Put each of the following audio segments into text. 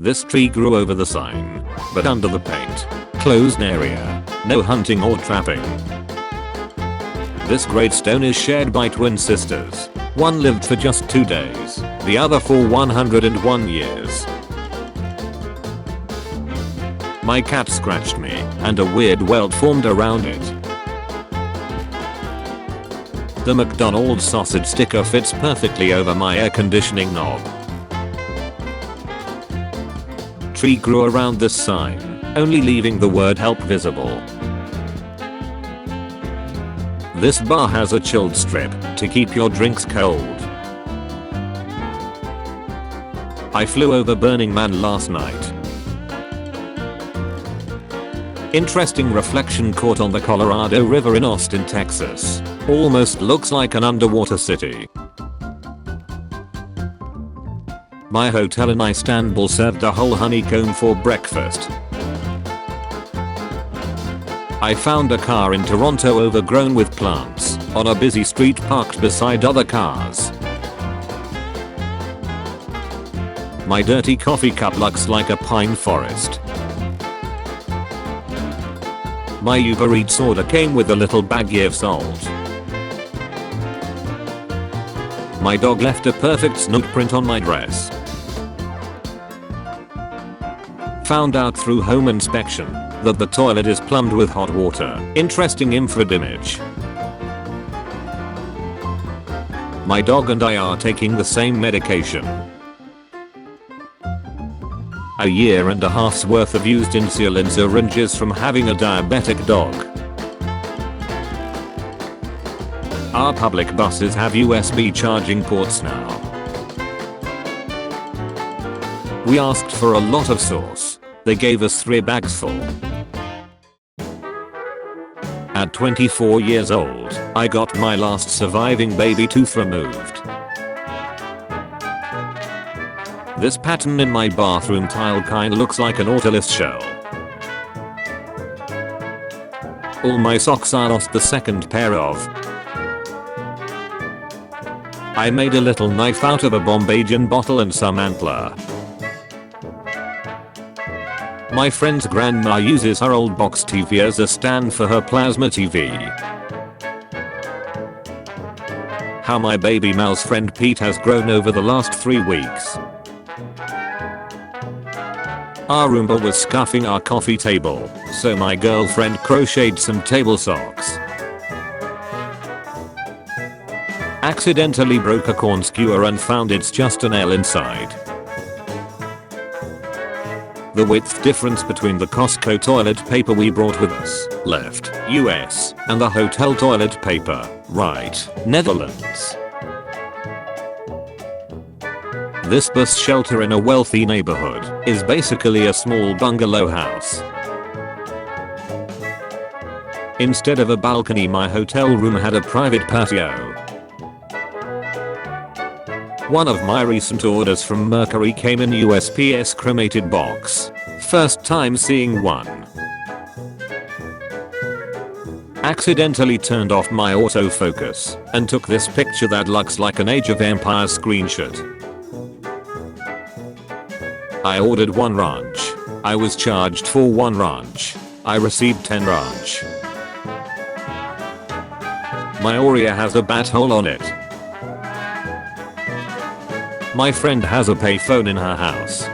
This tree grew over the sign, but under the paint. Closed area. No hunting or trapping. This great stone is shared by twin sisters. One lived for just 2 days, the other for 101 years. My cat scratched me, and a weird welt formed around it. The McDonald's sausage sticker fits perfectly over my air conditioning knob. Tree grew around this sign, only leaving the word help visible. This bar has a chilled strip to keep your drinks cold. I flew over Burning Man last night. Interesting reflection caught on the Colorado River in Austin, Texas. Almost looks like an underwater city. My hotel in Istanbul served a whole honeycomb for breakfast. I found a car in Toronto overgrown with plants on a busy street parked beside other cars. My dirty coffee cup looks like a pine forest. My Uber Eats order came with a little baggie of salt. My dog left a perfect snoot print on my dress. Found out through home inspection that the toilet is plumbed with hot water. Interesting infrared image. My dog and I are taking the same medication. A year and a half's worth of used insulin syringes from having a diabetic dog. Our public buses have USB charging ports now. We asked for a lot of sauce. They gave us 3 bags full. At 24 years old, I got my last surviving baby tooth removed. This pattern in my bathroom tile kinda looks like an Autolith shell. All my socks I lost the second pair of. I made a little knife out of a Bombay gin bottle and some antler. My friend's grandma uses her old box TV as a stand for her plasma TV. How my baby mouse friend Pete has grown over the last 3 weeks. Our Roomba was scuffing our coffee table, so my girlfriend crocheted some table socks. Accidentally broke a corn skewer and found it's just an L inside. The width difference between the Costco toilet paper we brought with us, left, US, and the hotel toilet paper, right, Netherlands. This bus shelter in a wealthy neighborhood is basically a small bungalow house. Instead of a balcony, my hotel room had a private patio. One of my recent orders from Mercury came in USPS cremated box. First time seeing one. Accidentally turned off my autofocus and took this picture that looks like an Age of Empires screenshot. I ordered 1 ranch. I was charged for 1 ranch. I received 10 ranch. My Oreo has a bat hole on it. My friend has a payphone in her house.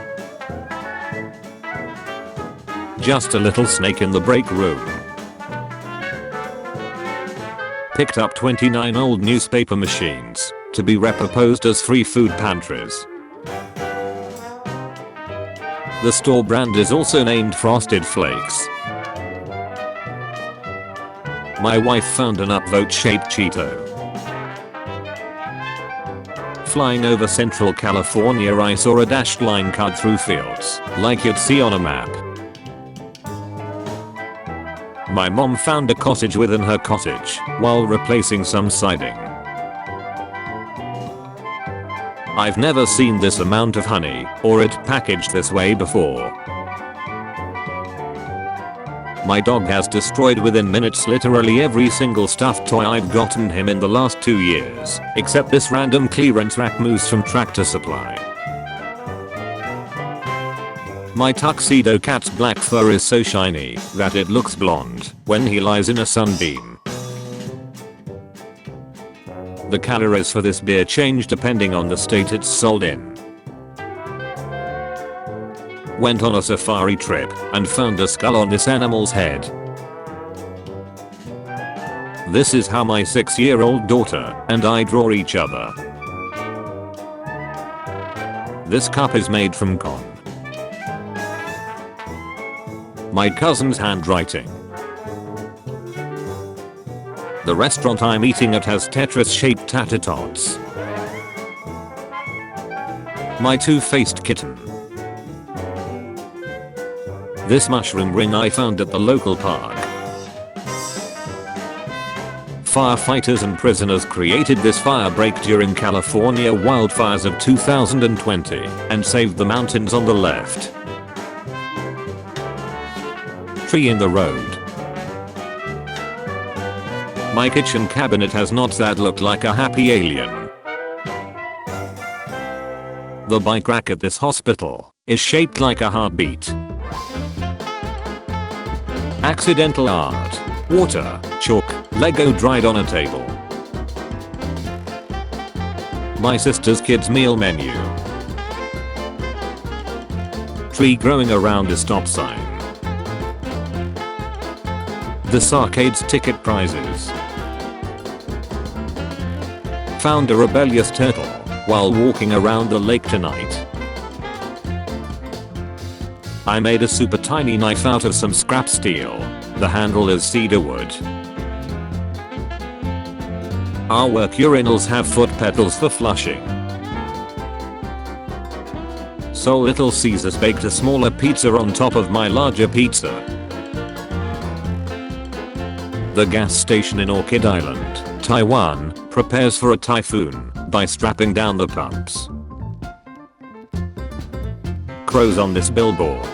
Just a little snake in the break room. Picked up 29 old newspaper machines to be repurposed as free food pantries. The store brand is also named Frosted Flakes. My wife found an upvote-shaped Cheeto. Flying over Central California, I saw a dashed line cut through fields, like you'd see on a map. My mom found a cottage within her cottage while replacing some siding. I've never seen this amount of honey or it packaged this way before. My dog has destroyed within minutes literally every single stuffed toy I've gotten him in the last 2 years, except this random clearance rack moose from Tractor Supply. My tuxedo cat's black fur is so shiny that it looks blonde when he lies in a sunbeam. The calories for this beer change depending on the state it's sold in. Went on a safari trip and found a skull on this animal's head. This is how my 6-year-old daughter and I draw each other. This cup is made from corn. My cousin's handwriting. The restaurant I'm eating at has Tetris-shaped tater tots. My two-faced kitten. This mushroom ring I found at the local park. Firefighters and prisoners created this fire break during California wildfires of 2020 and saved the mountains on the left. Tree in the road. My kitchen cabinet has knots that look like a happy alien. The bike rack at this hospital is shaped like a heartbeat. Accidental art. Water, chalk, Lego dried on a table. My sister's kids' meal menu. Tree growing around a stop sign. This arcade's ticket prizes. Found a rebellious turtle while walking around the lake tonight. I made a super tiny knife out of some scrap steel. The handle is cedar wood. Our work urinals have foot pedals for flushing. So Little Caesars baked a smaller pizza on top of my larger pizza. The gas station in Orchid Island, Taiwan, prepares for a typhoon by strapping down the pumps. Crows on this billboard.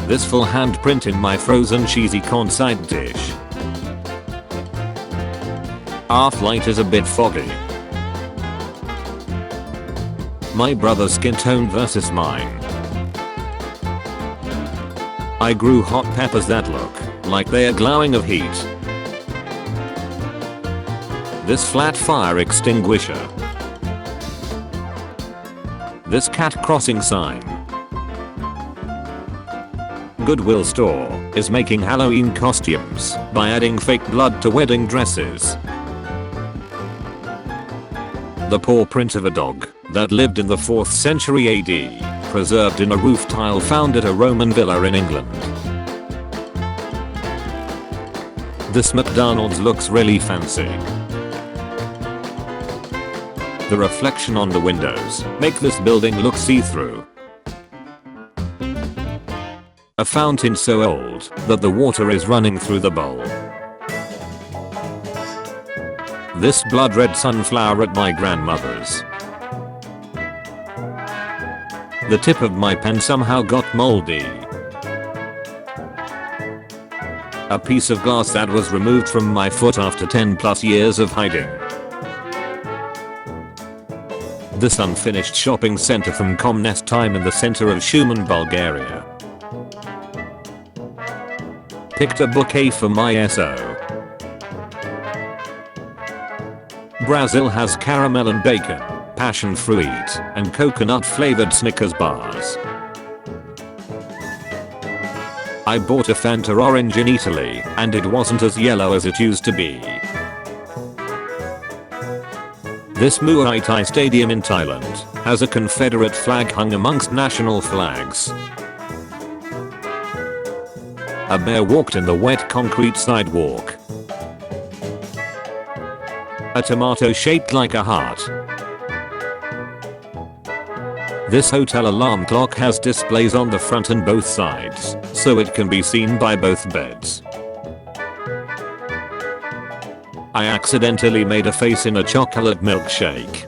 This full handprint in my frozen cheesy corn side dish. Our flight is a bit foggy. My brother's skin tone versus mine. I grew hot peppers that look like they are glowing of heat. This flat fire extinguisher. This cat crossing sign. Goodwill store is making Halloween costumes by adding fake blood to wedding dresses. The paw print of a dog that lived in the 4th century AD, preserved in a roof tile found at a Roman villa in England. This McDonald's looks really fancy. The reflection on the windows make this building look see-through. A fountain so old that the water is running through the bowl. This blood red sunflower at my grandmother's. The tip of my pen somehow got moldy. A piece of glass that was removed from my foot after 10+ years of hiding. This unfinished shopping center from Comnest time in the center of Shumen, Bulgaria. Picked a bouquet for my SO. Brazil has caramel and bacon, passion fruit, and coconut flavored Snickers bars. I bought a Fanta orange in Italy, and it wasn't as yellow as it used to be. This Muay Thai stadium in Thailand has a Confederate flag hung amongst national flags. A bear walked in the wet concrete sidewalk. A tomato shaped like a heart. This hotel alarm clock has displays on the front and both sides, so it can be seen by both beds. I accidentally made a face in a chocolate milkshake.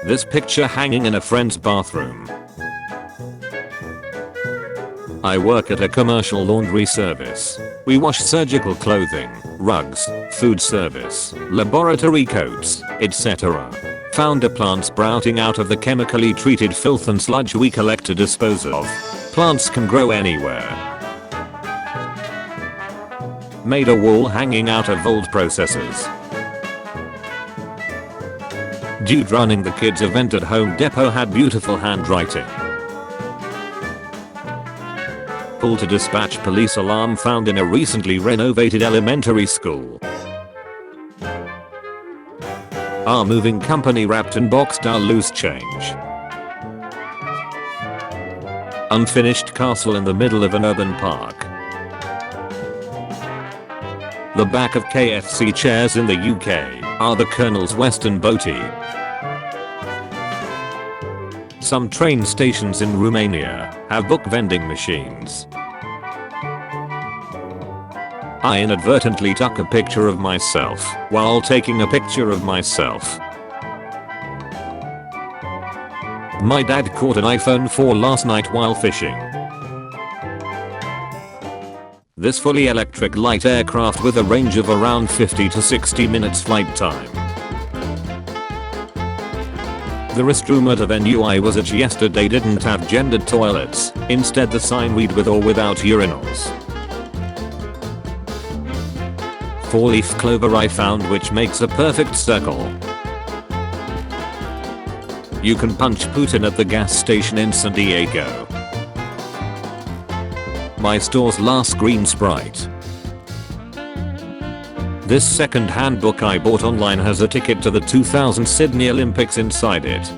This picture hanging in a friend's bathroom. I work at a commercial laundry service. We wash surgical clothing, rugs, food service, laboratory coats, etc. Found a plant sprouting out of the chemically treated filth and sludge we collect to dispose of. Plants can grow anywhere. Made a wall hanging out of old processors. Dude running the kids event at Home Depot had beautiful handwriting. Call to dispatch police alarm found in a recently renovated elementary school. Our moving company wrapped and boxed our loose change. Unfinished castle in the middle of an urban park. The back of KFC chairs in the UK are the Colonel's Western Boaty. Some train stations in Romania have book vending machines. I inadvertently took a picture of myself while taking a picture of myself. My dad caught an iPhone 4 last night while fishing. This fully electric light aircraft with a range of around 50 to 60 minutes flight time. The restroom at a venue I was at yesterday didn't have gendered toilets, instead the sign read with or without urinals. 4-leaf clover I found which makes a perfect circle. You can punch Putin at the gas station in San Diego. My store's last green Sprite. This second-hand book I bought online has a ticket to the 2000 Sydney Olympics inside it.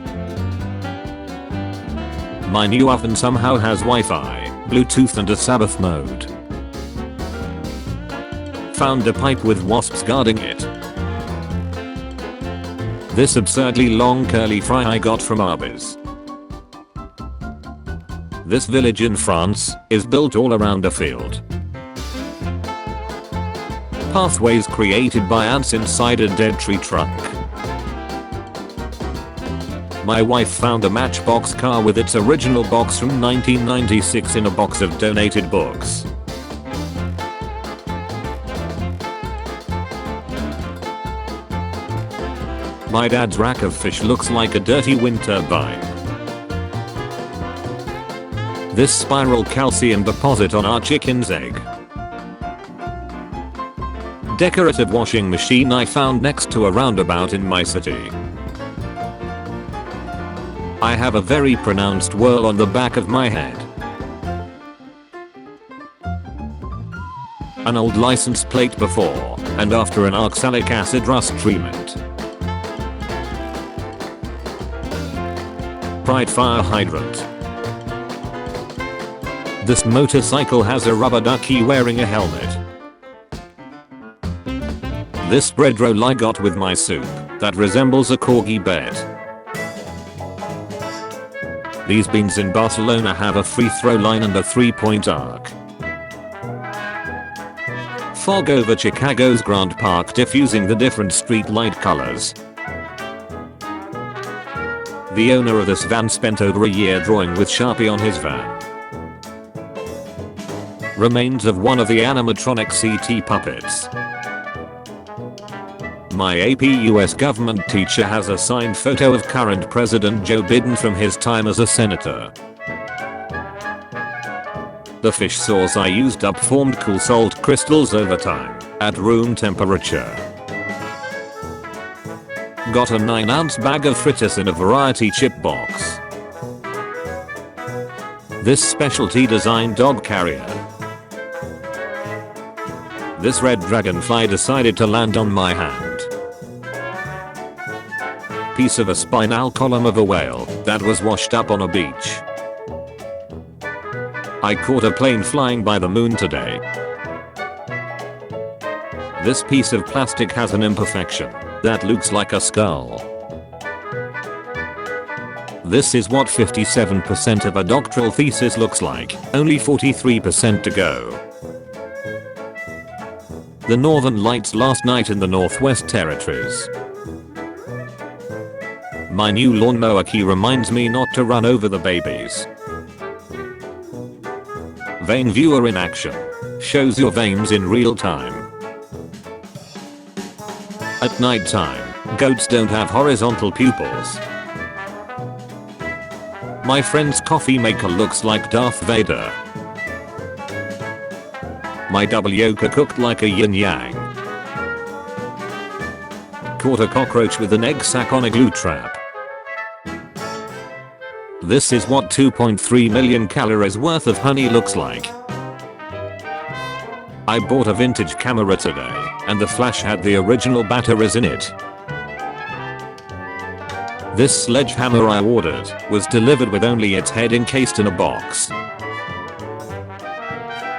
My new oven somehow has Wi-Fi, Bluetooth and a Sabbath mode. Found a pipe with wasps guarding it. This absurdly long curly fry I got from Arby's. This village in France is built all around a field. Pathways created by ants inside a dead tree trunk. My wife found a Matchbox car with its original box from 1996 in a box of donated books. My dad's rack of fish looks like a dirty wind turbine. This spiral calcium deposit on our chicken's egg. Decorative washing machine I found next to a roundabout in my city. I have a very pronounced whirl on the back of my head. An old license plate before and after an oxalic acid rust treatment. Pride fire hydrant. This motorcycle has a rubber ducky wearing a helmet. This bread roll I got with my soup that resembles a corgi bed. These beans in Barcelona have a free throw line and a 3-point arc. Fog over Chicago's Grand Park diffusing the different street light colors. The owner of this van spent over a year drawing with Sharpie on his van. Remains of one of the animatronic CT puppets. My AP US government teacher has a signed photo of current President Joe Biden from his time as a senator. The fish sauce I used up formed cool salt crystals over time at room temperature. Got a 9-ounce bag of fritters in a variety chip box. This specialty designed dog carrier. This red dragonfly decided to land on my hand. Piece of a spinal column of a whale that was washed up on a beach. I caught a plane flying by the moon today. This piece of plastic has an imperfection that looks like a skull. This is what 57% of a doctoral thesis looks like, only 43% to go. The Northern Lights last night in the Northwest Territories. My new lawnmower key reminds me not to run over the babies. Vein viewer in action. Shows your veins in real time. At night time, goats don't have horizontal pupils. My friend's coffee maker looks like Darth Vader. My Wok cooked like a yin yang. Caught a cockroach with an egg sac on a glue trap. This is what 2.3 million calories worth of honey looks like. I bought a vintage camera today, and the flash had the original batteries in it. This sledgehammer I ordered was delivered with only its head encased in a box.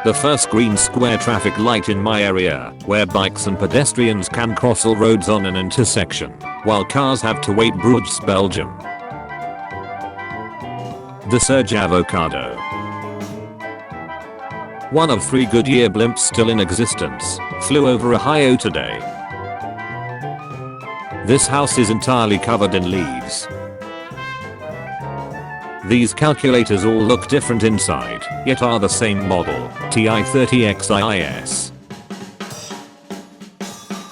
The first green square traffic light in my area, where bikes and pedestrians can cross all roads on an intersection, while cars have to wait. Bruges, Belgium. The Surge avocado. One of 3 Goodyear blimps still in existence, flew over Ohio today. This house is entirely covered in leaves. These calculators all look different inside, yet are the same model, TI-30XIIS.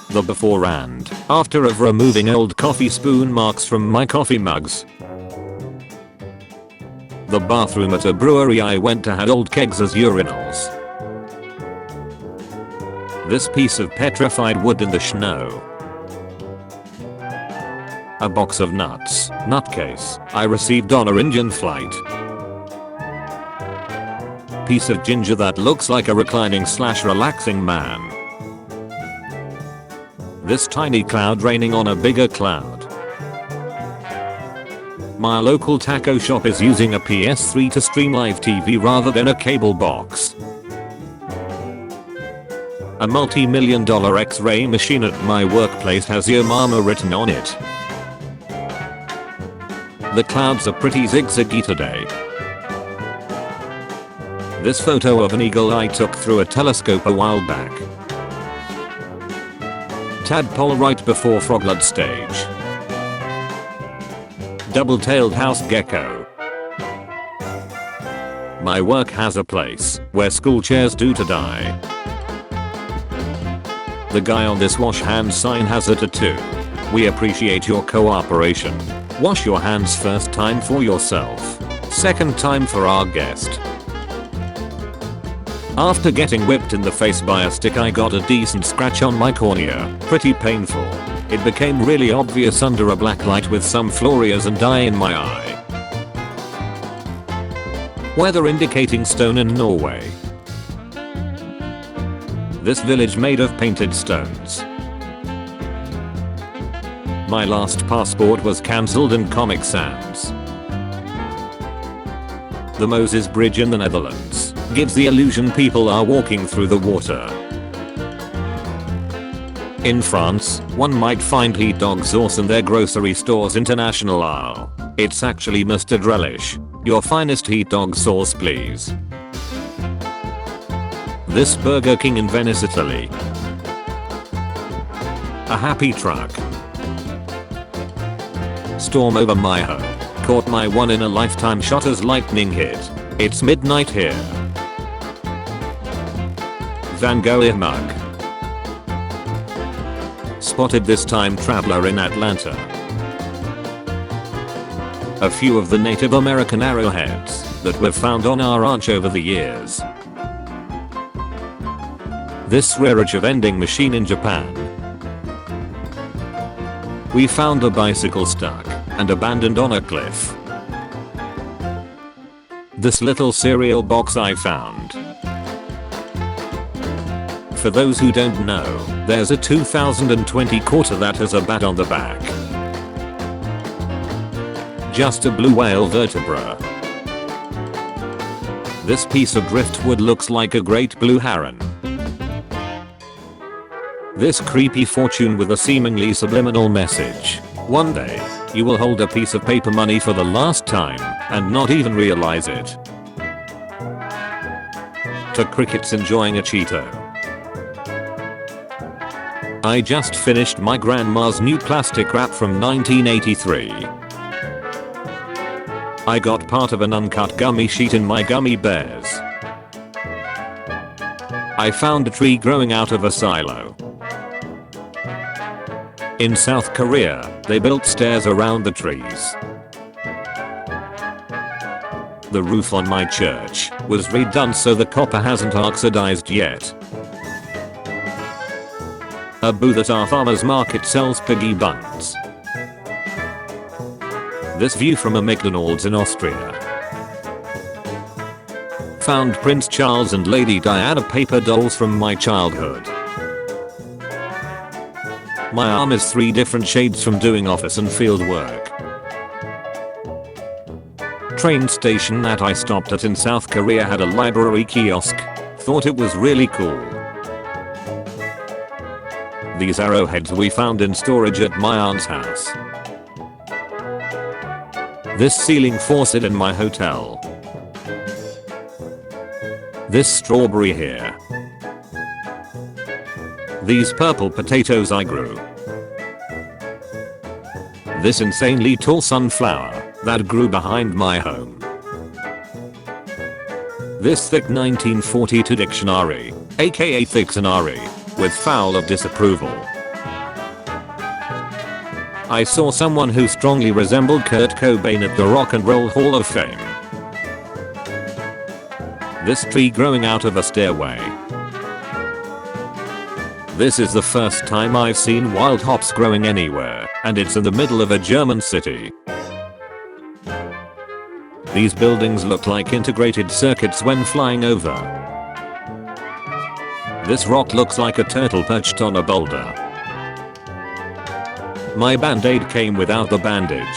The before and after of removing old coffee spoon marks from my coffee mugs. The bathroom at a brewery I went to had old kegs as urinals. This piece of petrified wood in the snow. A box of nuts, nutcase, I received on a Indian flight. Piece of ginger that looks like a reclining / relaxing man. This tiny cloud raining on a bigger cloud. My local taco shop is using a PS3 to stream live TV rather than a cable box. A multi-million-dollar X-ray machine at my workplace has Your Mama written on it. The clouds are pretty zigzaggy today. This photo of an eagle I took through a telescope a while back. Tadpole right before froglet stage. Double-tailed house gecko. My work has a place where school chairs do to die. The guy on this wash hands sign has a tattoo. We appreciate your cooperation. Wash your hands first time for yourself. Second time for our guest. After getting whipped in the face by a stick I got a decent scratch on my cornea. Pretty painful. It became really obvious under a black light with some fluorescent and dye in my eye. Weather indicating stone in Norway. This village made of painted stones. My last passport was cancelled in Comic Sans. The Moses Bridge in the Netherlands gives the illusion people are walking through the water. In France, one might find heat dog sauce in their grocery store's international aisle. It's actually mustard relish. Your finest heat dog sauce please. This Burger King in Venice, Italy. A happy truck. Storm over my home. Caught my one in a lifetime shot as lightning hit. It's midnight here. Van Gogh mug. Spotted this time traveler in Atlanta. A few of the Native American arrowheads that were found on our ranch over the years. This rearage vending machine in Japan. We found a bicycle stuck and abandoned on a cliff. This little cereal box I found. For those who don't know, there's a 2020 quarter that has a bat on the back. Just a blue whale vertebra. This piece of driftwood looks like a great blue heron. This creepy fortune with a seemingly subliminal message. One day, you will hold a piece of paper money for the last time and not even realize it. To crickets enjoying a Cheeto. I just finished my grandma's new plastic wrap from 1983. I got part of an uncut gummy sheet in my gummy bears. I found a tree growing out of a silo. In South Korea, they built stairs around the trees. The roof on my church was redone so the copper hasn't oxidized yet. A booth at our farmer's market sells piggy banks. This view from a McDonald's in Austria. Found Prince Charles and Lady Diana paper dolls from my childhood. My arm is 3 different shades from doing office and field work. Train station that I stopped at in South Korea had a library kiosk. Thought it was really cool. These arrowheads we found in storage at my aunt's house. This ceiling faucet in my hotel. This strawberry here. These purple potatoes I grew. This insanely tall sunflower that grew behind my home. This thick 1942 dictionary, aka Thictionary, with foul of disapproval. I saw someone who strongly resembled Kurt Cobain at the Rock and Roll Hall of Fame. This tree growing out of a stairway. This is the first time I've seen wild hops growing anywhere, and it's in the middle of a German city. These buildings look like integrated circuits when flying over. This rock looks like a turtle perched on a boulder. My band-aid came without the bandage.